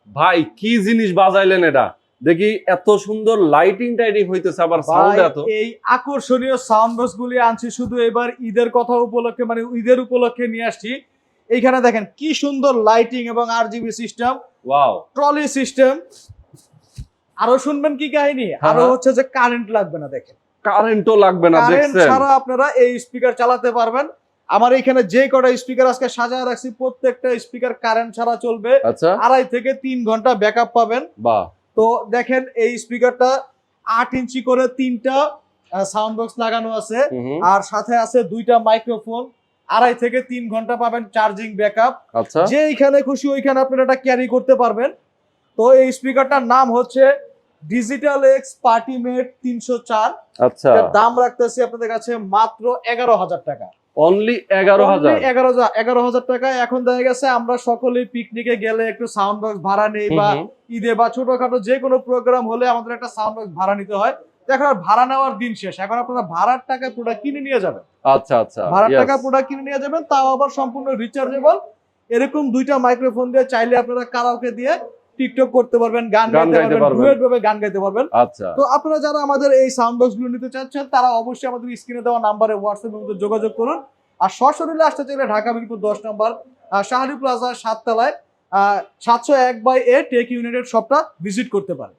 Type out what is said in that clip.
ভাই কি জিনিস বাজাইলেন এটা? দেখি এত সুন্দর লাইটিং টাইটিং হইতেছে, আবার সাউন্ড এত। এই আকর্ষণীয় সাউন্ড বক্স গুলি আনছি শুধু এবার ঈদের কথা উপলক্ষে, মানে ঈদের উপলক্ষে নিয়ে আসছি। এইখানে দেখেন কি সুন্দর লাইটিং এবং RGB system, wow, trolley system. আরো শুনবেন কি কাহিনী, আরো হচ্ছে যে কারেন্ট লাগবে না। দেখেন কারেন্টও লাগবে না, কারেন্ট দেখছেন? ছাড়া আপনারা এই স্পিকার চালাতে পারবেন। আমার এখানে যে কটা স্পিকার আজকে সাজায় রাখছি প্রত্যেকটা স্পিকার কারেন্ট ছাড়া চলবে। আচ্ছা, 2.5 থেকে 3 ঘন্টা ব্যাকআপ পাবেন। বাহ। তো দেখেন এই স্পিকারটা 8 ইঞ্চি করে 3টা সাউন্ড বক্স লাগানো আছে, আর সাথে আছে 2টা মাইক্রোফোন। 2.5 থেকে 3 ঘন্টা পাবেন চার্জিং ব্যাকআপ। আচ্ছা, যে এইখানে খুশি ওইখানে আপনারা এটা ক্যারি করতে পারবেন। তো এই স্পিকারটার নাম হচ্ছে ডিজিটাল এক্স পার্টিমেট 304। আচ্ছা, এর দাম রাখতেছি আপনাদের কাছে মাত্র 11,000 টাকা। অনলি 11,000। 11,000 টাকা। এখন দেখা গেছে আমরা সকলেই পিকনিকে গেলে একটু সাউন্ড বক্স ভাড়া নেই, বা ঈদে বা ছোটখাটো যে কোনো প্রোগ্রাম হলে আমাদের একটা সাউন্ড বক্স ভাড়া নিতে হয়। এখন আর ভাড়া নেওয়ার দিন শেষ, এখন আপনারা ভাড়ার টাকা প্রোডাক্ট কিনে নিয়ে যাবেন। আচ্ছা আচ্ছা, ভাড়ার টাকা প্রোডাক্ট কিনে নিয়ে যাবেন, তাও আবার সম্পূর্ণ রিচার্জেবল। এরকম 2টা মাইক্রোফোন দিয়ে চাইলে আপনারা কারাওকে দিয়ে টিকটক করতে পারবেন, গান গাইতে পারবেন, ডুয়েট ভাবে গান গাইতে পারবেন। আচ্ছা, তো আপনারা যারা আমাদের এই সাউন্ড বক্স গুলো নিতে চাচ্ছেন তারা অবশ্যই আমাদের স্ক্রিনে দেওয়া নাম্বারে হোয়াটসঅ্যাপের মধ্যে যোগাযোগ করুন। আর সরাসরি আসতে চাইলে ঢাকা মিরপুর 10 নম্বর শাহরি প্লাজা 7 তলায় 701/A টেক ইউনাইটেড শপটা ভিজিট করতে পারেন।